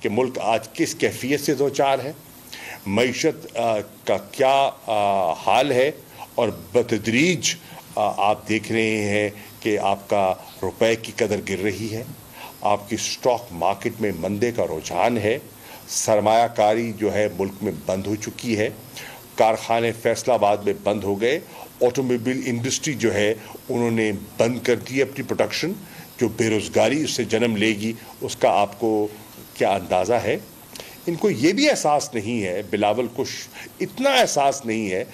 کہ ملک آج کس کیفیت سے دوچار ہے, معیشت کا کیا حال ہے, اور بتدریج آپ دیکھ رہے ہیں کہ آپ کا روپے کی قدر گر رہی ہے, آپ کی سٹاک مارکیٹ میں مندے کا رجحان ہے, سرمایہ کاری جو ہے ملک میں بند ہو چکی ہے, کارخانے فیصل آباد میں بند ہو گئے, آٹوموبائل انڈسٹری جو ہے انہوں نے بند کر دی اپنی پروڈکشن, جو بے روزگاری اس سے جنم لے گی اس کا آپ کو کیا اندازہ ہے. ان کو یہ بھی احساس نہیں ہے, بلاول کو اتنا احساس نہیں ہے,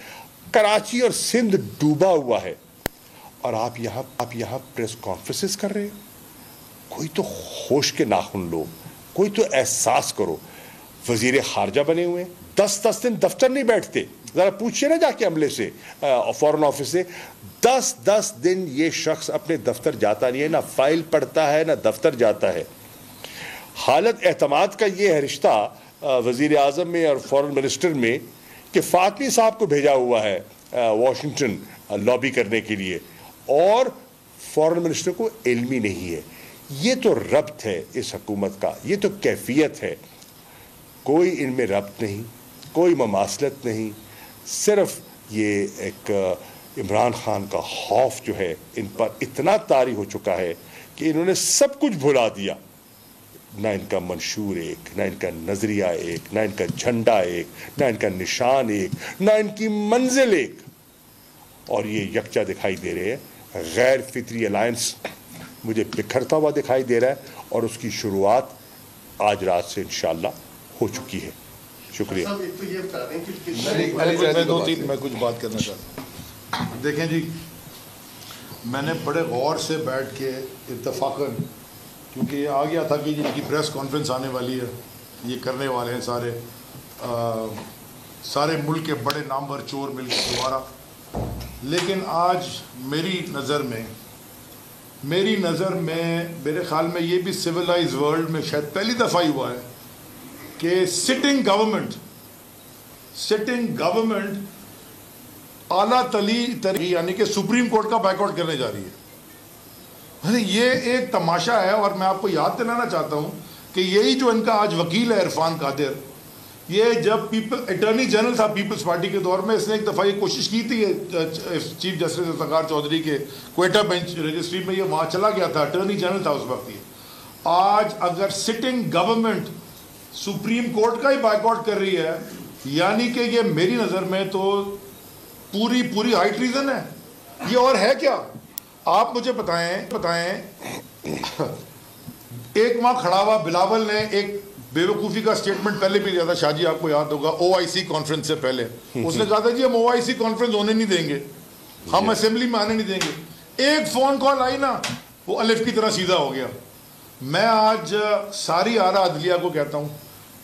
کراچی اور سندھ ڈوبا ہوا ہے اور آپ یہاں پریس کانفرنسز کر رہے ہیں. کوئی تو ہوش کے ناخن لو, کوئی تو احساس کرو. وزیر خارجہ بنے ہوئے ہیں, 10 دن دفتر نہیں بیٹھتے. ذرا پوچھئے نا جا کے عملے سے, فورن آفس سے, 10 دن یہ شخص اپنے دفتر جاتا نہیں ہے, نہ فائل پڑھتا ہے نہ دفتر جاتا ہے. حالت اعتماد کا یہ ہے رشتہ وزیر اعظم میں اور فورن منسٹر میں کہ فاطمی صاحب کو بھیجا ہوا ہے واشنگٹن لابی کرنے کے لیے, اور فورن منسٹر کو علم ہی نہیں ہے. یہ تو ربط ہے اس حکومت کا, یہ تو کیفیت ہے. کوئی ان میں ربط نہیں, کوئی مماثلت نہیں, صرف یہ ایک عمران خان کا خوف جو ہے ان پر اتنا طاری ہو چکا ہے کہ انہوں نے سب کچھ بھلا دیا. نہ ان کا منشور ایک, نہ ان کا نظریہ ایک, نہ ان کا جھنڈا ایک, نہ ان کا نشان ایک, نہ ان کی منزل ایک, اور یہ یکجا دکھائی دے رہے ہیں. غیر فطری الائنس مجھے بکھرتا ہوا دکھائی دے رہا ہے, اور اس کی شروعات آج رات سے انشاءاللہ ہو چکی ہے. شکریہ. میں کچھ بات کرنا چاہتا ہوں. دیکھیں جی, میں نے بڑے غور سے بیٹھ کے اتفاقاً, کیونکہ یہ آ گیا تھا کہ جن کی پریس کانفرنس آنے والی ہے, یہ کرنے والے ہیں سارے ملک کے بڑے نامور چور مل کے دوبارہ. لیکن آج میری نظر میں میرے خیال میں یہ بھی سویلائز ورلڈ میں شاید پہلی دفعہ ہی ہوا ہے کہ سٹنگ گورنمنٹ اعلیٰ ترین یعنی کہ سپریم کورٹ کا بائیک آؤٹ کرنے جا رہی ہے. یہ ایک تماشا ہے. اور میں آپ کو یاد دلانا چاہتا ہوں کہ یہی جو ان کا آج وکیل ہے عرفان قادر, یہ جب اٹارنی جنرل تھا پیپلز پارٹی کے دور میں, اس نے ایک دفعہ یہ کوشش کی تھی چیف جسٹس افتخار چودھری کے کوئٹہ بینچ رجسٹری میں, یہ وہاں چلا گیا تھا, اٹارنی جنرل تھا اس وقت. یہ آج اگر سٹنگ گورنمنٹ سپریم کورٹ کا ہی بائیک آؤٹ کر رہی ہے, یعنی کہ یہ میری نظر میں تو پوری ہائی ٹریزن ہے. یہ اور ہے کیا؟ آپ مجھے بتائیں. ایک وہاں کھڑا ہوا بلاول نے ایک بیوقوفی کا سٹیٹمنٹ پہلے بھی لیا تھا, شاہ جی آپ کو یاد ہوگا, OIC کانفرنس سے پہلے. اس نے کہا تھا جی ہم OIC کانفرنس ہونے نہیں دیں گے, ہم اسمبلی میں آنے نہیں دیں گے. ایک فون کال آئی نا, وہ الف کی طرح سیدھا ہو گیا. میں آج ساری اعلیٰ عدلیہ کو کہتا ہوں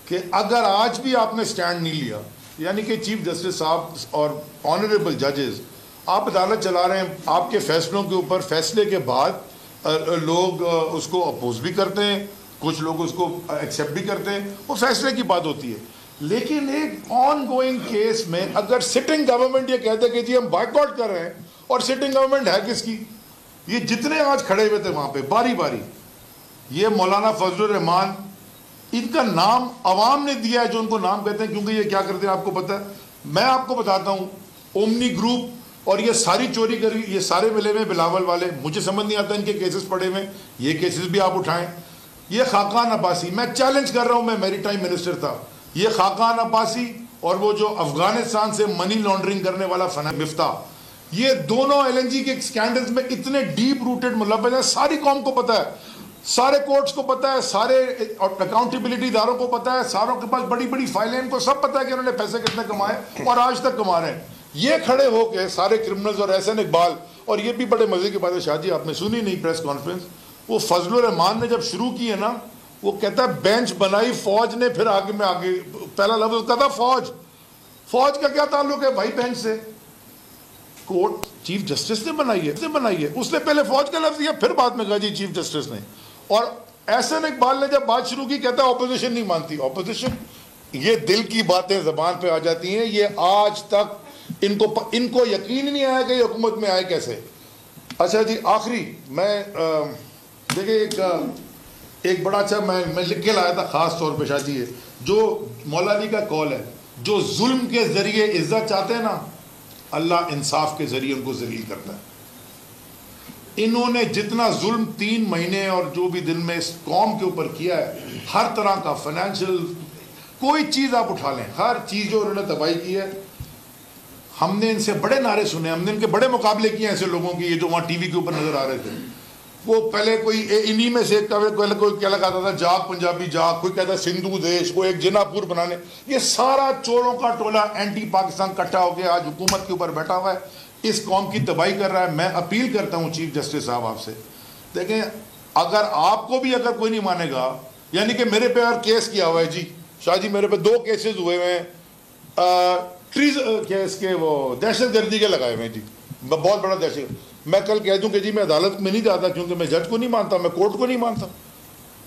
کہ اگر آج بھی آپ نے سٹینڈ نہیں لیا, یعنی کہ چیف جسٹس صاحب اور آنریبل ججز, آپ عدالت چلا رہے ہیں, آپ کے فیصلوں کے اوپر فیصلے کے بعد لوگ اس کو اپوز بھی کرتے ہیں, کچھ لوگ اس کو ایکسیپٹ بھی کرتے ہیں, وہ فیصلے کی بات ہوتی ہے. لیکن ایک آن گوئنگ کیس میں اگر سٹنگ گورنمنٹ یہ کہتے کہ جی ہم بائیک آؤٹ کر رہے ہیں, اور سٹنگ گورنمنٹ ہے کس کی؟ یہ جتنے آج کھڑے ہوئے تھے وہاں پہ باری باری, یہ مولانا فضل الرحمان, ان کا نام عوام نے دیا ہے جو ان کو نام کہتے ہیں, کیونکہ یہ کیا کرتے ہیں آپ کو پتہ ہے. میں آپ کو بتاتا ہوں, اومنی گروپ اور یہ ساری چوری کری, یہ سارے ملے ہوئے بلاول والے. مجھے سمجھ نہیں آتا ان کے کیسز پڑے ہوئے, یہ کیسز بھی آپ اٹھائیں. یہ خاقان عباسی, میں چیلنج کر رہا ہوں, میں میری ٹائم منسٹر تھا, یہ خاقان عباسی اور وہ جو افغانستان سے منی لانڈرنگ کرنے والا مفتاح, یہ دونوں LNG کے سکینڈلز میں اتنے ڈیپ روٹڈ ملوث ہیں. ساری قوم کو پتہ ہے, سارے کورٹس کو پتہ ہے, سارے اکاؤنٹیبلٹی اداروں کو پتہ ہے, ساروں کے پاس بڑی بڑی فائلیں, ان کو سب پتہ ہے کہ انہوں نے پیسے کتنے کمائے اور آج تک کما رہے ہیں. یہ کھڑے ہو کے سارے کرمنلز اور احسن اقبال, اور یہ بھی بڑے مزے کی بات ہے شاہ جی, آپ نے سنی نہیں پریس کانفرنس, وہ فضل الرحمان نے جب شروع کی ہے نا, وہ کہتا ہے بینچ بنائی فوج نے, پھر آگے پہلا لفظ کہتا فوج کا کیا تعلق ہے بھائی بینچ سے؟ کورٹ چیف جسٹس نے بنائی ہے, اس نے پہلے فوج کا لفظ دیا, پھر بعد میں کہا جی چیف جسٹس نے. اور احسن اقبال نے جب بات شروع کی, کہتا ہے اپوزیشن نہیں مانتی. اپوزیشن, یہ دل کی باتیں زبان پہ آ جاتی ہیں. یہ آج تک ان کو یقین نہیں آیا کہ یہ حکومت میں آئے کیسے. اچھا جی, آخری میں دیکھیں, ایک ایک بڑا اچھا میں لکھ کے لایا تھا خاص طور پہ شاہ جی ہے جو مولا علی کا قول ہے, جو ظلم کے ذریعے عزت چاہتے ہیں نا, اللہ انصاف کے ذریعے ان کو ذلیل کرتا ہے. انہوں نے جتنا ظلم 3 مہینے اور جو بھی دن میں اس قوم کے اوپر کیا ہے, ہر طرح کا فائنینشیل کوئی چیز آپ اٹھا لیں, ہر چیز جو انہوں نے تباہی کی ہے. ہم نے ان سے بڑے نعرے سنے, ہم نے ان کے بڑے مقابلے کیے ایسے لوگوں کی, یہ جو وہاں ٹی وی کے اوپر نظر آ رہے تھے. وہ پہلے کوئی انہی میں سے کوئی کیا لگاتا تھا, جاگ پنجابی جاگ, کوئی کہتا سندھو دیش, کوئی ایک جنا پور بنانے. یہ سارا چوروں کا ٹولہ اینٹی پاکستان کٹھا ہو کے آج حکومت کے اوپر بیٹھا ہوا ہے, اس قوم کی تباہی کر رہا ہے. میں اپیل کرتا ہوں چیف جسٹس صاحب آپ سے, دیکھیں اگر آپ کو بھی اگر کوئی نہیں مانے گا, یعنی کہ میرے پہ اور کیس کیا ہوا ہے جی شاہ جی, میرے پہ 2 کیسز ہوئے ہوئے ہیں کیس کے, وہ دہشت گردی کے لگائے ہوئے ہیں جی, بہت بڑا دہشت. میں کل کہہ دوں کہ جی میں عدالت میں نہیں جاتا کیونکہ میں جج کو نہیں مانتا, میں کورٹ کو نہیں مانتا,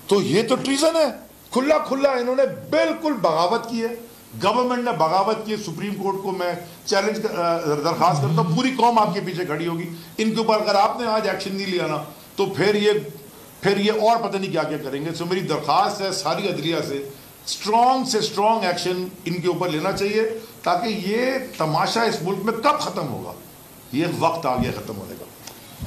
تو یہ تو ٹریزن ہے. کھلا کھلا انہوں نے بالکل بغاوت کی ہے, گورنمنٹ نے بغاوت کی ہے. سپریم کورٹ کو میں چیلنج درخواست کرتا ہوں, پوری قوم آپ کے پیچھے کھڑی ہوگی ان کے اوپر. اگر آپ نے آج ایکشن نہیں لیا نا تو پھر یہ اور پتہ نہیں کیا کیا کریں گے. سو میری درخواست ہے ساری عدلیہ سے, اسٹرانگ ایکشن ان کے اوپر لینا چاہیے, تاکہ یہ تماشا اس ملک میں کب ختم ہوگا, یہ وقت آ گیا ختم ہونے کا.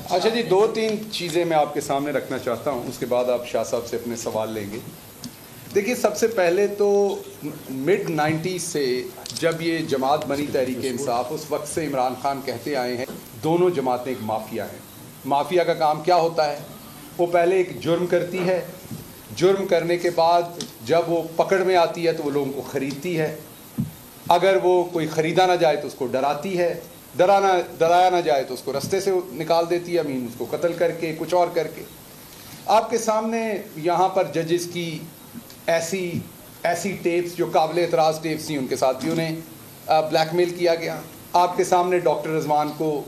اچھا جی, 2-3 چیزیں میں آپ کے سامنے رکھنا چاہتا ہوں, اس کے بعد آپ شاہ صاحب سے اپنے سوال لیں گے. دیکھیے سب سے پہلے تو mid 90s سے جب یہ جماعت بنی تحریک انصاف, اس وقت سے عمران خان کہتے آئے ہیں دونوں جماعتیں ایک مافیا ہیں. مافیا کا کام کیا ہوتا ہے, وہ پہلے ایک جرم کرتی ہے, جرم کرنے کے بعد جب وہ پکڑ میں آتی ہے تو وہ لوگوں کو خریدتی ہے, اگر وہ کوئی خریدا نہ جائے تو اس کو ڈراتی ہے, ڈرایا نہ جائے تو اس کو رستے سے نکال دیتی ہے, اس کو قتل کر کے کچھ اور کر کے. آپ کے سامنے یہاں پر ججز کی ایسی ٹیپس جو قابل اعتراض ٹیپس تھیں, ان کے ساتھ بھی انہیں بلیک میل کیا گیا. آپ کے سامنے ڈاکٹر رضوان کو,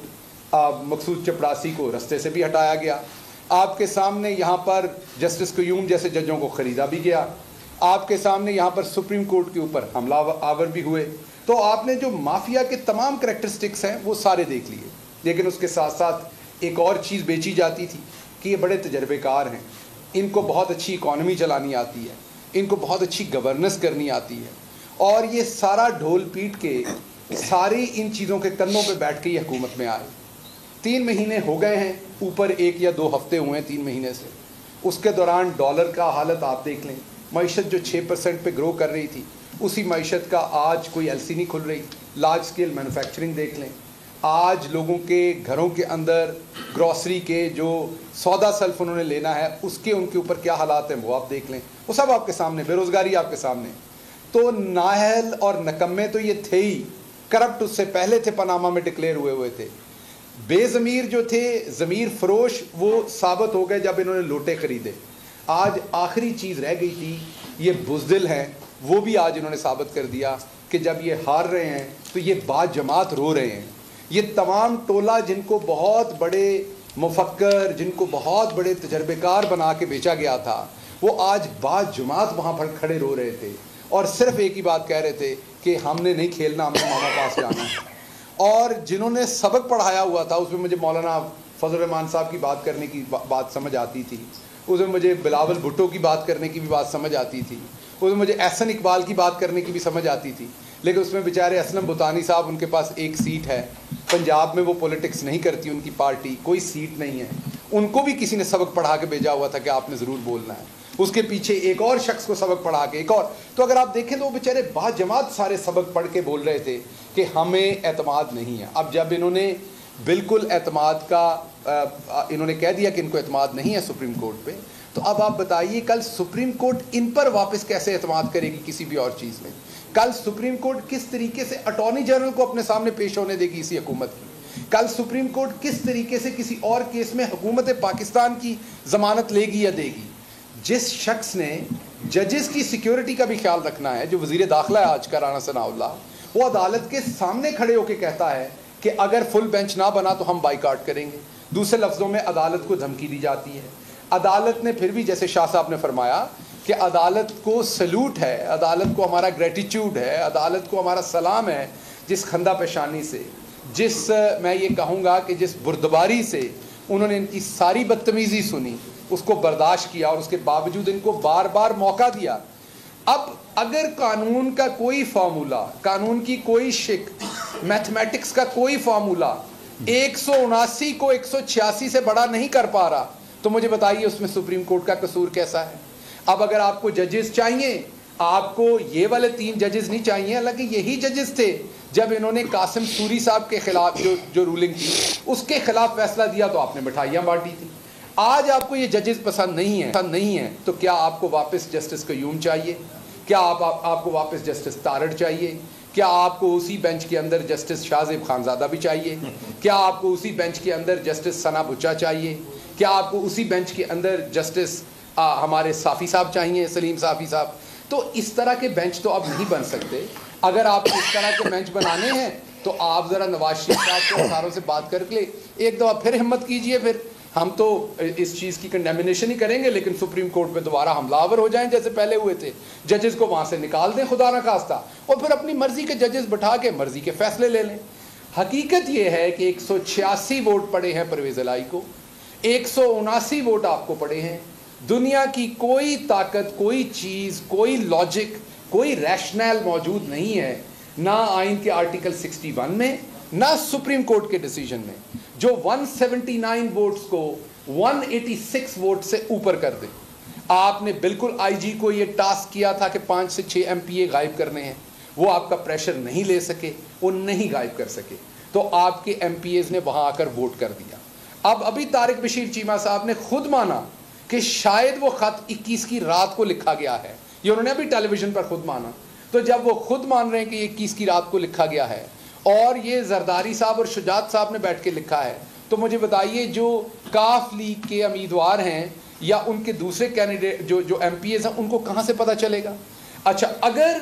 مقصود چپڑاسی کو رستے سے بھی ہٹایا گیا. آپ کے سامنے یہاں پر جسٹس قیوم جیسے ججوں کو خریدا بھی گیا. آپ کے سامنے یہاں پر سپریم کورٹ کے اوپر حملہ آور بھی ہوئے. تو آپ نے جو مافیا کے تمام کریکٹرسٹکس ہیں وہ سارے دیکھ لیے. لیکن اس کے ساتھ ساتھ ایک اور چیز بیچی جاتی تھی کہ یہ بڑے تجربے کار ہیں, ان کو بہت اچھی اکانومی چلانی آتی ہے, ان کو بہت اچھی گورننس کرنی آتی ہے, اور یہ سارا ڈھول پیٹ کے ساری ان چیزوں کے کنوں پہ بیٹھ کے یہ حکومت میں آئے. 3 مہینے ہو گئے ہیں, اوپر 1 یا 2 ہفتے ہوئے ہیں 3 مہینے سے. اس کے دوران ڈالر کا حالت آپ دیکھ لیں, معیشت جو 6% پہ گرو کر رہی تھی, اسی معیشت کا آج کوئی ایل سی نہیں کھل رہی. لارج اسکیل مینوفیکچرنگ دیکھ لیں, آج لوگوں کے گھروں کے اندر گروسری کے جو سودا سلف انہوں نے لینا ہے اس کے ان کے اوپر کیا حالات ہیں وہ آپ دیکھ لیں, وہ سب آپ کے سامنے. بے روزگاری آپ کے سامنے. تو نااہل اور نکمے تو یہ تھے ہی, کرپٹ اس سے پہلے تھے, پاناما میں ڈکلیئر ہوئے تھے. بے ضمیر جو تھے, ضمیر فروش, وہ ثابت ہو گئے جب انہوں نے لوٹے خریدے. آج آخری چیز رہ گئی تھی, یہ بزدل ہیں, وہ بھی آج انہوں نے ثابت کر دیا کہ جب یہ ہار رہے ہیں تو یہ با جماعت رو رہے ہیں. یہ تمام ٹولہ جن کو بہت بڑے مفکر, جن کو بہت بڑے تجربے کار بنا کے بیچا گیا تھا, وہ آج با جماعت وہاں پر کھڑے رو رہے تھے اور صرف ایک ہی بات کہہ رہے تھے کہ ہم نے نہیں کھیلنا, ہم نے ماما پاس جانا ہے. اور جنہوں نے سبق پڑھایا ہوا تھا, اس میں مجھے مولانا فضل الرحمان صاحب کی بات کرنے کی بات سمجھ آتی تھی, اس میں مجھے بلاول بھٹو کی بات کرنے کی بھی بات سمجھ آتی تھی, اس میں مجھے احسن اقبال کی بات کرنے کی بھی سمجھ آتی تھی. لیکن اس میں بیچارے اسلم بطانی صاحب, ان کے پاس 1 سیٹ ہے, پنجاب میں وہ پولیٹکس نہیں کرتی ان کی پارٹی, کوئی سیٹ نہیں ہے. ان کو بھی کسی نے سبق پڑھا کے بھیجا ہوا تھا کہ آپ نے ضرور بولنا ہے. اس کے پیچھے ایک اور شخص کو سبق پڑھا کے ایک اور. تو اگر آپ دیکھیں تو وہ بیچارے با جماعت سارے سبق پڑھ کے بول رہے تھے کہ ہمیں اعتماد نہیں ہے. اب جب انہوں نے بالکل اعتماد کا انہوں نے کہہ دیا کہ ان کو اعتماد نہیں ہے سپریم کورٹ پہ, تو اب آپ بتائیے کل سپریم کورٹ ان پر واپس کیسے اعتماد کرے گی کسی بھی اور چیز میں. کل سپریم کورٹ کس طریقے سے اٹارنی جنرل کو اپنے سامنے پیش ہونے دے گی اسی حکومت کی. کل سپریم کورٹ کس طریقے سے کسی اور کیس میں حکومت پاکستان کی ضمانت لے گی یا دے گی. جس شخص نے ججز کی سیکیورٹی کا بھی خیال رکھنا ہے, جو وزیر داخلہ ہے آج کا رانا ثناء اللہ, وہ عدالت کے سامنے کھڑے ہو کے کہتا ہے کہ اگر فل بینچ نہ بنا تو ہم بائیکاٹ کریں گے. دوسرے لفظوں میں عدالت کو دھمکی دی جاتی ہے. عدالت نے پھر بھی, جیسے شاہ صاحب نے فرمایا کہ عدالت کو سلوٹ ہے, عدالت کو ہمارا گریٹیچیوڈ ہے, عدالت کو ہمارا سلام ہے, جس خندہ پیشانی سے, جس میں یہ کہوں گا کہ جس بردباری سے انہوں نے ان کی ساری بدتمیزی سنی, اس کو برداشت کیا اور اس کے باوجود ان کو بار بار موقع دیا. اب اگر قانون کا کوئی فارمولا, قانون کی کوئی شک, میتھمیٹکس کا کوئی فارمولا 179 کو 186 سے بڑا نہیں کر پا رہا, تو مجھے بتائیے اس میں سپریم کورٹ کا قصور کیسا ہے؟ اب اگر آپ کو ججز چاہیے, آپ کو یہ والے 3 ججز نہیں چاہیے, حالانکہ یہی ججز تھے جب انہوں نے قاسم سوری صاحب کے خلاف جو رولنگ تھی اس کے خلاف فیصلہ دیا تو آپ نے مٹھائیاں بانٹی تھی. آج آپ کو یہ ججز پسند نہیں ہیں تو کیا آپ کو واپس جسٹس قیوم چاہیے؟ کیا آپ کو واپس جسٹس تارڑ چاہیے؟ کیا آپ کو اسی بینچ کے اندر جسٹس شاہ زیب خانزادہ بھی چاہیے؟ کیا آپ کو اسی بینچ کے اندر جسٹس ثنا بچا چاہیے؟ کیا آپ کو اسی بینچ کے اندر جسٹس ہمارے صافی صاحب چاہیے, سلیم صافی صاحب؟ تو اس طرح کے بینچ تو اب نہیں بن سکتے. اگر آپ اس طرح کے بینچ بنانے ہیں تو آپ ذرا نواز شریف صاحب کو ساروں سے بات کر کے ایک دفعہ پھر ہمت کیجئے. پھر ہم تو اس چیز کی کنڈیمنیشن ہی کریں گے, لیکن سپریم کورٹ پہ دوبارہ حملہ آور ہو جائیں جیسے پہلے ہوئے تھے. ججز کو وہاں سے نکال دیں خدا نہ خواستہ, اور پھر اپنی مرضی کے ججز بٹھا کے مرضی کے فیصلے لے لیں. حقیقت یہ ہے کہ 186 ووٹ پڑے ہیں پرویز الہی کو, 179 ووٹ آپ کو پڑے ہیں. دنیا کی کوئی طاقت, کوئی چیز, کوئی لاجک, کوئی ریشنل موجود نہیں ہے, نہ آئین کے آرٹیکل 61 میں, نہ سپریم کورٹ کے ڈیسیجن میں, جو 179 ووٹس کو 186 ووٹ سے اوپر کر دے. آپ نے بالکل آئی جی کو یہ ٹاسک کیا تھا کہ 5 سے 6 ایم پی اے غائب کرنے ہیں, وہ آپ کا پریشر نہیں لے سکے, وہ نہیں غائب کر سکے, تو آپ کے ایم پی ایز نے وہاں آ کر ووٹ کر دیا. اب ابھی طارق بشیر چیمہ صاحب نے خود مانا کہ شاید وہ خط 21 کی رات کو لکھا گیا ہے, یہ انہوں نے ابھی ٹیلی ویژن پر خود مانا. تو جب وہ خود مان رہے ہیں کہ 21 کی رات کو لکھا گیا ہے, اور یہ زرداری صاحب اور شجاعت صاحب نے بیٹھ کے لکھا ہے, تو مجھے بتائیے جو کاف لیگ کے امیدوار ہیں یا ان کے دوسرے کینڈیڈیٹ جو ایم پی ایز ہیں, ان کو کہاں سے پتہ چلے گا؟ اچھا, اگر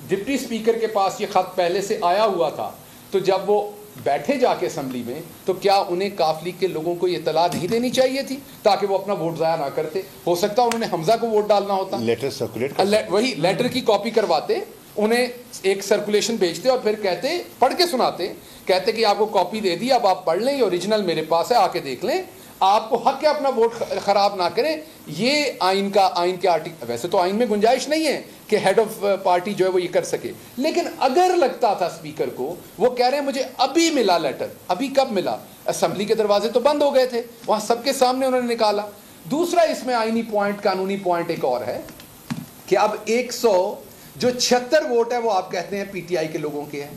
ڈپٹی اسپیکر کے پاس یہ خط پہلے سے آیا ہوا تھا تو جب وہ بیٹھے جا کے اسمبلی میں, تو کیا انہیں کاف لیگ کے لوگوں کو یہ اطلاع نہیں دینی چاہیے تھی تاکہ وہ اپنا ووٹ ضائع نہ کرتے؟ ہو سکتا انہوں نے حمزہ کو ووٹ ڈالنا ہوتا, لیٹر سرکولیٹ, وہی لیٹر کی کاپی کرواتے, انہیں ایک سرکولیشن بھیجتے اور پھر کہتے, پڑھ کے سناتے, کہتے کہ آپ کو کاپی دے دی, اب آپ پڑھ لیں, یہ اوریجنل میرے پاس ہے, آ کے دیکھ لیں, آپ کو حق ہے اپنا ووٹ خراب نہ کریں. یہ آئین کے آرٹیکل, ویسے تو آئین میں گنجائش نہیں ہے کہ ہیڈ آف پارٹی جو ہے وہ یہ کر سکے, لیکن اگر لگتا تھا اسپیکر کو, وہ کہہ رہے ہیں مجھے ابھی ملا لیٹر, ابھی کب ملا؟ اسمبلی کے دروازے تو بند ہو گئے تھے, وہاں سب کے سامنے انہوں نے نکالا. دوسرا اس میں آئینی پوائنٹ, قانونی پوائنٹ ایک اور ہے کہ اب 176 ووٹ ہے وہ آپ کہتے ہیں پی ٹی آئی کے لوگوں کے ہیں.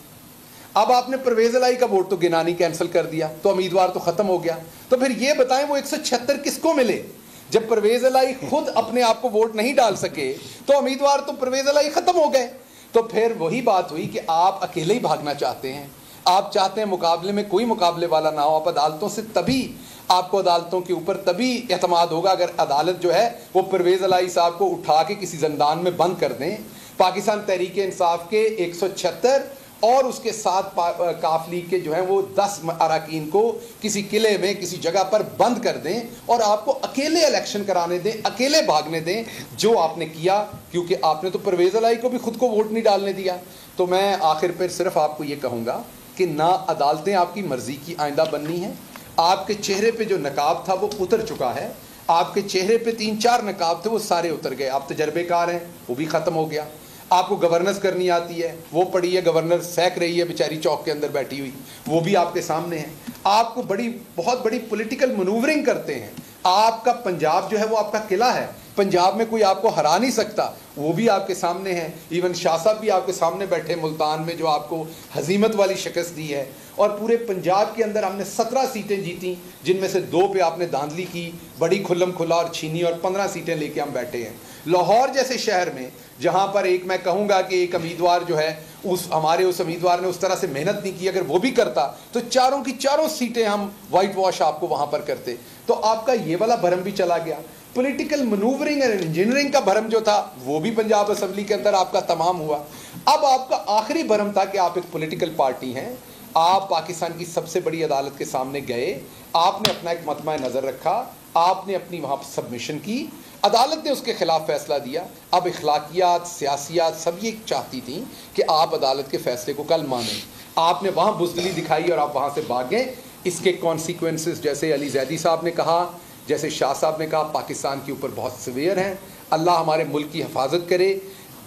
اب آپ نے پرویز الہی کا ووٹ تو گنانی کینسل کر دیا, تو امیدوار تو ختم ہو گیا. تو پھر یہ بتائیں وہ 176 کس کو ملے؟ جب پرویز الہی خود اپنے آپ کو ووٹ نہیں ڈال سکے تو امیدوار تو پرویز الہی ختم ہو گئے. تو پھر وہی بات ہوئی کہ آپ اکیلے ہی بھاگنا چاہتے ہیں, آپ چاہتے ہیں مقابلے میں کوئی مقابلے والا نہ ہو. آپ عدالتوں سے تبھی, آپ کو عدالتوں کے اوپر تبھی اعتماد ہوگا اگر عدالت جو ہے وہ پرویز الہی صاحب کو اٹھا کے کسی زندان میں بند کر دیں. پاکستان تحریک انصاف کے 176 اور اس کے ساتھ کاف لیگ کے جو ہیں وہ 10 اراکین کو کسی قلعے میں کسی جگہ پر بند کر دیں اور آپ کو اکیلے الیکشن کرانے دیں, اکیلے بھاگنے دیں, جو آپ نے کیا, کیونکہ آپ نے تو پرویز الہی کو بھی خود کو ووٹ نہیں ڈالنے دیا. تو میں آخر پر صرف آپ کو یہ کہوں گا کہ نہ عدالتیں آپ کی مرضی کی آئندہ بننی ہیں. آپ کے چہرے پہ جو نقاب تھا وہ اتر چکا ہے, آپ کے چہرے پہ 3-4 نقاب تھے وہ سارے اتر گئے. آپ تجربے کار ہیں, وہ بھی ختم ہو گیا. آپ کو گورننس کرنی آتی ہے, وہ پڑی ہے, گورنر سیک رہی ہے بیچاری چوک کے اندر بیٹھی ہوئی, وہ بھی آپ کے سامنے ہے. آپ کو بہت بڑی پولیٹیکل منوورنگ کرتے ہیں. آپ کا پنجاب جو ہے وہ آپ کا قلعہ ہے, پنجاب میں کوئی آپ کو ہرا نہیں سکتا, وہ بھی آپ کے سامنے ہے. ایون شاہ صاحب بھی آپ کے سامنے بیٹھے ملتان میں, جو آپ کو ہزیمت والی شکست دی ہے. اور پورے پنجاب کے اندر ہم نے 17 سیٹیں جیتیں, جن میں سے 2 پہ آپ نے دھاندلی کی, بڑی کھلم کھلا اور چھینی, اور 15 سیٹیں لے کے ہم بیٹھے ہیں. لاہور جیسے شہر میں, جہاں پر ایک میں کہوں گا کہ ایک امیدوار جو ہے ہمارے اس امیدوار نے اس طرح سے محنت نہیں کی, اگر وہ بھی کرتا تو 4 کی 4 سیٹیں ہم وائٹ واش آپ کو وہاں پر کرتے. تو آپ کا یہ والا بھرم بھی چلا گیا. پولیٹیکل منوورنگ اور انجینئرنگ کا بھرم جو تھا وہ بھی پنجاب اسمبلی کے اندر آپ کا تمام ہوا. اب آپ کا آخری بھرم تھا کہ آپ ایک پولیٹیکل پارٹی ہیں, آپ پاکستان کی سب سے بڑی عدالت کے سامنے گئے, آپ نے اپنا ایک مطمع نظر رکھا, آپ نے اپنی وہاں سبمیشن کی, عدالت نے اس کے خلاف فیصلہ دیا. اب اخلاقیات, سیاسیات سب یہ چاہتی تھیں کہ آپ عدالت کے فیصلے کو کل مانیں. آپ نے وہاں بزدلی دکھائی اور آپ وہاں سے بھاگ گئے. اس کے کانسیکوینسز, جیسے علی زیدی صاحب نے کہا جیسے شاہ صاحب نے کہا پاکستان کے اوپر بہت سویئر ہیں, اللہ ہمارے ملک کی حفاظت کرے.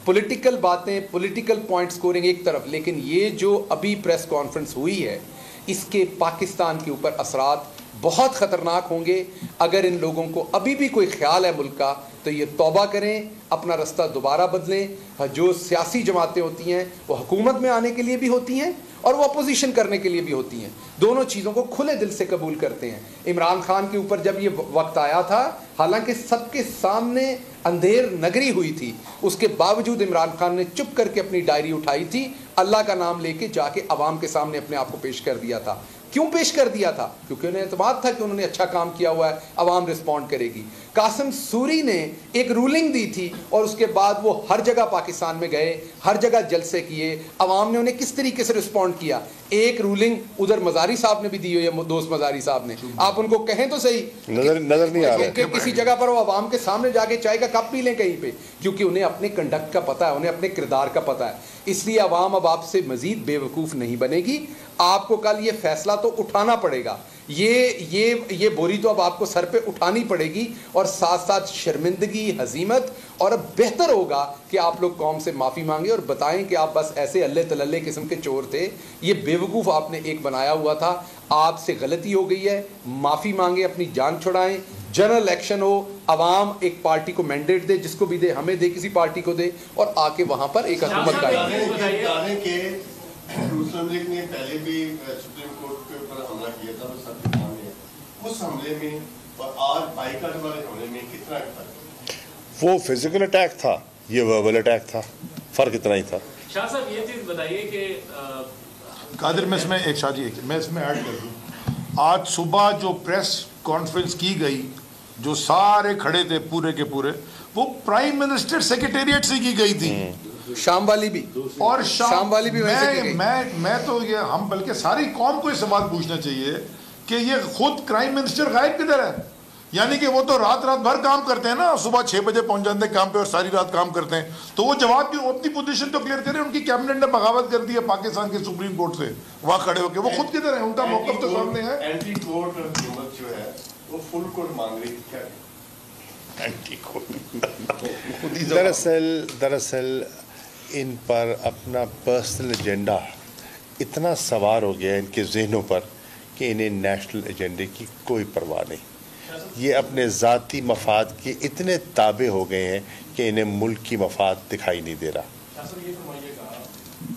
پولیٹیکل باتیں, پولیٹیکل پوائنٹ سکورنگ ایک طرف, لیکن یہ جو ابھی پریس کانفرنس ہوئی ہے اس کے پاکستان کے اوپر اثرات بہت خطرناک ہوں گے. اگر ان لوگوں کو ابھی بھی کوئی خیال ہے ملک کا تو یہ توبہ کریں, اپنا رستہ دوبارہ بدلیں. جو سیاسی جماعتیں ہوتی ہیں وہ حکومت میں آنے کے لیے بھی ہوتی ہیں اور وہ اپوزیشن کرنے کے لیے بھی ہوتی ہیں, دونوں چیزوں کو کھلے دل سے قبول کرتے ہیں. عمران خان کے اوپر جب یہ وقت آیا تھا, حالانکہ سب کے سامنے اندھیر نگری ہوئی تھی, اس کے باوجود عمران خان نے چپ کر کے اپنی ڈائری اٹھائی تھی, اللہ کا نام لے کے جا کے عوام کے سامنے اپنے آپ کو پیش کر دیا تھا. کیوں پیش کر دیا تھا؟ کیونکہ انہیں اعتماد تھا کہ انہوں نے اچھا کام کیا ہوا ہے, عوام رسپونڈ کرے گی. قاسم سوری نے ایک رولنگ دی تھی اور اس کے بعد وہ ہر جگہ پاکستان میں گئے, ہر جگہ جلسے کیے, عوام نے انہیں کس طریقے سے رسپونڈ کیا. ایک رولنگ ادھر مزاری صاحب نے بھی دی ہوئی ہے, دوست مزاری صاحب نے, آپ ان کو کہیں تو صحیح, نظر نہیں آ رہا کہ کسی جگہ پر وہ عوام کے سامنے جا کے چائے کا کپ پی لیں کہیں پہ, کیونکہ انہیں اپنے کنڈکٹ کا پتہ ہے, انہیں اپنے کردار کا پتہ ہے. اس لیے عوام اب آپ سے مزید بے وقوف نہیں بنے گی. آپ کو کل یہ فیصلہ تو اٹھانا پڑے گا, یہ بوری تو اب آپ کو سر پہ اٹھانی پڑے گی, اور ساتھ ساتھ شرمندگی, ہزیمت. اور اب بہتر ہوگا کہ آپ لوگ قوم سے معافی مانگیں اور بتائیں کہ آپ بس ایسے اللہ تللے قسم کے چور تھے, یہ بیوقوف آپ نے ایک بنایا ہوا تھا, آپ سے غلطی ہو گئی ہے, معافی مانگیں, اپنی جان چھڑائیں. جنرل الیکشن ہو, عوام ایک پارٹی کو مینڈیٹ دے, جس کو بھی دے, ہمیں دے, کسی پارٹی کو دے, اور آ کے وہاں پر ایک حکومت قائم کہ مسلم لیگ نے پہلے بھی سپریم کورٹ کے اوپر حملہ کیا تھا, وہ سب کے سامنے, اس حملے میں اور آج بائیکاٹ والے حملے میں کتنا فرق ہے؟ وہ فزیکل اٹیک تھا, یہ وربل اٹیک تھا, فرق اتنا ہی تھا. شاہ صاحب یہ چیز بتائیے کہ قادر میں اس میں ایک شاہ جی میں اس میں ایڈ کر دوں, آج صبح جو پریس کانفرنس کی گئی, جو سارے کھڑے تھے پورے کے پورے, وہ پرائم منسٹر سیکریٹریٹ سے کی گئی تھی, شام والی بھی, اور شام والی بھی ویسے کی گئی. میں تو یہ ہم بلکہ ساری قوم کو یہ سوال پوچھنا چاہیے کہ یہ خود پرائم منسٹر غائب کدھر ہے؟ یعنی کہ وہ تو رات بھر کام کرتے ہیں نا, صبح 6 بجے پہنچ جاتے ہیں کام پہ اور ساری رات کام کرتے ہیں, تو وہ جواب کی اپنی پوزیشن تو کلیئر کریں. ان کی کیبنٹ نے بغاوت کر دی ہے پاکستان کے سپریم کورٹ سے, وہاں کھڑے ہو کے, وہ خود کدھر ہیں؟ ان کا موقف تو سامنے ہے. اینٹی کورٹ حکومت جو ہے وہ فل کورٹ مانگ رہی ہے, اینٹی کورٹ دراصل ان پر اپنا پرسنل ایجنڈا اتنا سوار ہو گیا ان کے ذہنوں پر کہ انہیں نیشنل ایجنڈے کی کوئی پرواہ نہیں. یہ اپنے ذاتی مفاد کے اتنے تابع ہو گئے ہیں کہ انہیں ملک کی مفاد دکھائی نہیں دے رہا. یہ فرمائیے گا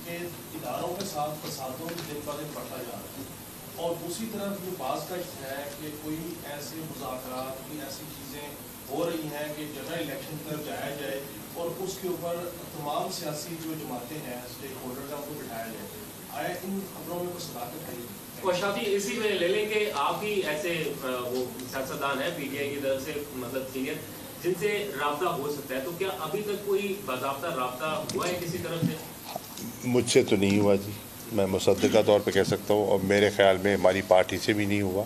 کہ اداروں کے ساتھ فسادوں دن بہ دن بڑھتا جا رہا ہے, اور دوسری طرف یہ بعض کا ہے کہ کوئی ایسے مذاکرات, کوئی ایسی چیزیں ہو رہی ہیں کہ جنرل الیکشن کی طرف جایا جائے اور اس کے اوپر تمام سیاسی جو جماعتیں ہیں, اسٹیک ہولڈرز ہیں, ان کو بٹھایا جائے. آیا ان خبروں میں کوئی صداقت ہے؟ شافی اسی میں لے لیں کہ آپ ہی ایسے وہ سیاستدان ہیں پی ٹی آئی کی طرف سے, مطلب سینئر, جن سے رابطہ ہو سکتا ہے, تو کیا ابھی تک کوئی باضابطہ رابطہ ہوا ہے کسی طرف سے؟ مجھ سے تو نہیں ہوا جی, میں مصدقہ طور پہ کہہ سکتا ہوں, اور میرے خیال میں ہماری پارٹی سے بھی نہیں ہوا.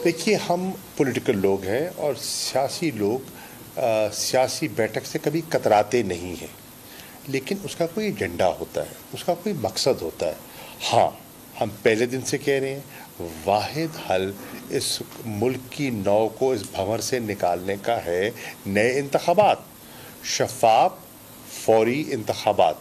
دیکھیے, ہم پولیٹیکل لوگ ہیں اور سیاسی لوگ سیاسی بیٹھک سے کبھی کتراتے نہیں ہیں, لیکن اس کا کوئی ایجنڈا ہوتا ہے, اس کا کوئی مقصد ہوتا ہے. ہاں, ہم پہلے دن سے کہہ رہے ہیں واحد حل اس ملک کی نو کو اس بھنور سے نکالنے کا ہے نئے انتخابات, شفاف فوری انتخابات.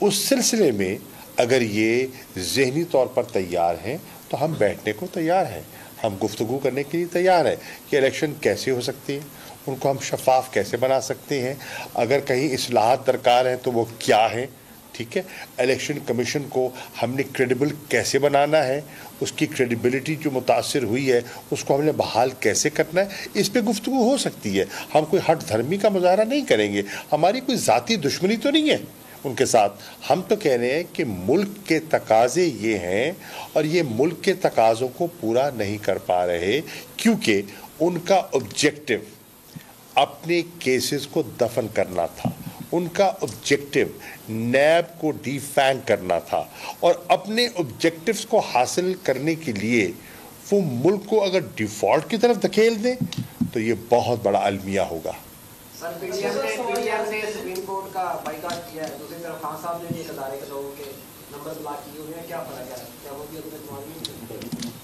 اس سلسلے میں اگر یہ ذہنی طور پر تیار ہیں تو ہم بیٹھنے کو تیار ہیں, ہم گفتگو کرنے کے لیے تیار ہیں کہ الیکشن کیسے ہو سکتے ہیں, ان کو ہم شفاف کیسے بنا سکتے ہیں, اگر کہیں اصلاحات درکار ہیں تو وہ کیا ہیں. ٹھیک ہے, الیکشن کمیشن کو ہم نے کریڈیبل کیسے بنانا ہے, اس کی کریڈیبلٹی جو متاثر ہوئی ہے اس کو ہم نے بحال کیسے کرنا ہے, اس پہ گفتگو ہو سکتی ہے. ہم کوئی ہٹ دھرمی کا مظاہرہ نہیں کریں گے, ہماری کوئی ذاتی دشمنی تو نہیں ہے ان کے ساتھ. ہم تو کہہ رہے ہیں کہ ملک کے تقاضے یہ ہیں اور یہ ملک کے تقاضوں کو پورا نہیں کر پا رہے, کیونکہ ان کا آبجیکٹو اپنے کیسز کو دفن کرنا تھا, ان کا آبجیکٹو نیب کو ڈی فینگ کرنا تھا, اور اپنے آبجیکٹوز کو حاصل کرنے کے لیے وہ ملک کو اگر ڈیفالٹ کی طرف دھکیل دیں تو یہ بہت بڑا المیہ ہوگا. سر پی ٹی ایم نے سپریم کورٹ کا بائیکاٹ کیا ہے, دوسری طرف خان صاحب نے بھی ایک ادارے کے لوگوں کے نمبر بلاک کیے ہوئے ہیں, کیا فرق ہے, کیا وہ بھی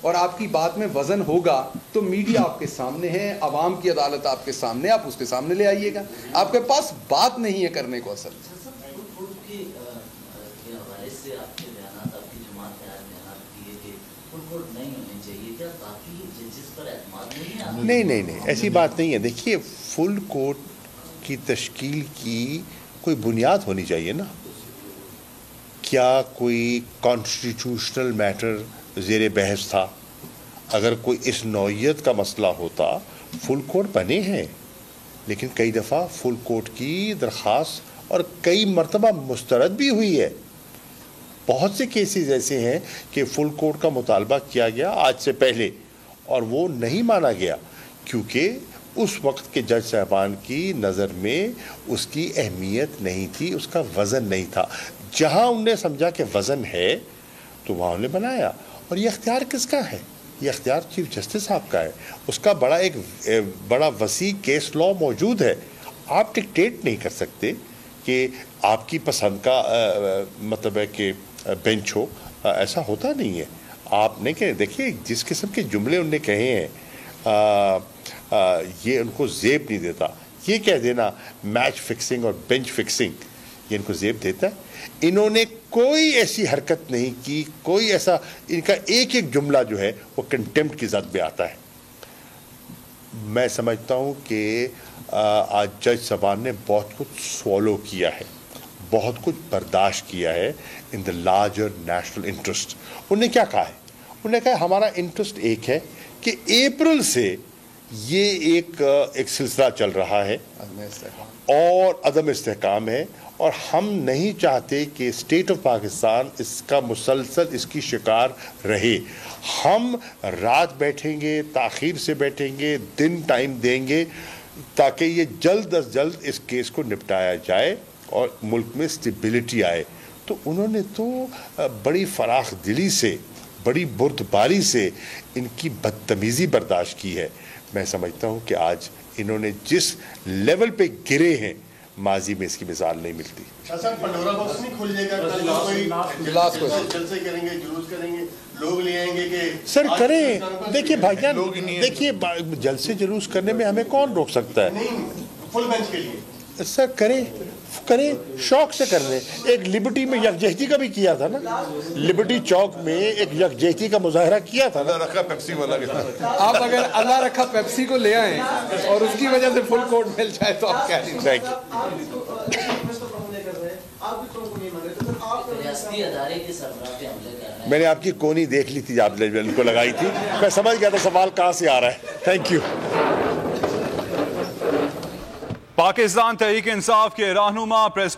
اور آپ کی بات میں وزن ہوگا تو میڈیا آپ کے سامنے ہے, عوام کی عدالت آپ کے سامنے, آپ اس کے سامنے لے آئیے گا. آپ کے پاس بات نہیں ہے کرنے کو. اصل نہیں, ایسی بات نہیں ہے. دیکھیے, فل کورٹ کی تشکیل کی کوئی بنیاد ہونی چاہیے نا. کیا کوئی کانسٹیٹیوشنل میٹر زیر بحث تھا؟ اگر کوئی اس نوعیت کا مسئلہ ہوتا, فل کورٹ بنے ہیں, لیکن کئی دفعہ فل کورٹ کی درخواست اور کئی مرتبہ مسترد بھی ہوئی ہے. بہت سے کیسز ایسے ہیں کہ فل کورٹ کا مطالبہ کیا گیا آج سے پہلے اور وہ نہیں مانا گیا, کیونکہ اس وقت کے جج صاحبان کی نظر میں اس کی اہمیت نہیں تھی, اس کا وزن نہیں تھا. جہاں انہوں نے سمجھا کہ وزن ہے تو وہاں انہوں نے بنایا. اور یہ اختیار کس کا ہے؟ یہ اختیار چیف جسٹس صاحب کا ہے. اس کا ایک بڑا وسیع کیس لا موجود ہے. آپ ڈکٹیٹ نہیں کر سکتے کہ آپ کی پسند کا مطلب ہے کہ بینچ ہو. ایسا ہوتا نہیں ہے. آپ نے کہ دیکھیے جس قسم کے جملے انہوں نے کہے ہیں یہ ان کو زیب نہیں دیتا. یہ کہہ دینا میچ فکسنگ اور بینچ فکسنگ, یہ ان کو زیب دیتا ہے. انہوں نے کوئی ایسی حرکت نہیں کی, کوئی ایسا, ان کا ایک ایک جملہ جو ہے وہ کنٹیمپٹ کی زد میں آتا ہے. میں سمجھتا ہوں کہ آج جج صاحبان نے بہت کچھ سوالو کیا ہے, بہت کچھ برداشت کیا ہے ان دا لارجر نیشنل انٹرسٹ. انہوں نے کیا کہا ہے؟ انہوں نے کہا ہمارا انٹرسٹ ایک ہے کہ اپریل سے یہ ایک سلسلہ چل رہا ہے اور عدم استحکام ہے, اور ہم نہیں چاہتے کہ اسٹیٹ آف پاکستان اس کا مسلسل اس کی شکار رہے. ہم رات بیٹھیں گے, تاخیر سے بیٹھیں گے, دن ٹائم دیں گے تاکہ یہ جلد از جلد اس کیس کو نپٹایا جائے اور ملک میں اسٹیبلٹی آئے. تو انہوں نے تو بڑی فراخ دلی سے, بڑی بردباری سے ان کی بدتمیزی برداشت کی ہے. میں سمجھتا ہوں کہ آج انہوں نے جس لیول پہ گرے ہیں ماضی میں اس کی مثال نہیں ملتی. شاہ صاحب, پنڈورا باکس نہیں کھل جائے گا؟ جلسے کریں گے, جلوس کریں گے, لوگ لے آئیں گے کہ سر کریں. دیکھیے بھائیان, دیکھیے جلسے جلوس کرنے میں ہمیں کون روک سکتا ہے؟ نہیں, فل بینچ کے لیے سر کریں, شوق سے کر رہے. ایک لبرٹی میں یکجہتی کا بھی کیا تھا نا, لبرٹی چوک میں ایک یکجہتی کا مظاہرہ کیا تھا نا. رکھا پیپسی والا کے ساتھ. آپ اگر اللہ رکھا پیپسی کو لے آئیں اور اس کی وجہ سے فل کورٹ مل جائے تو آپ کیا دیں؟ میں نے آپ کی کونی دیکھ لی تھی, آپ ان کو لگائی تھی, میں سمجھ گیا تھا سوال کہاں سے آ رہا ہے. Thank you. پاکستان تحریک انصاف کے رہنما پریس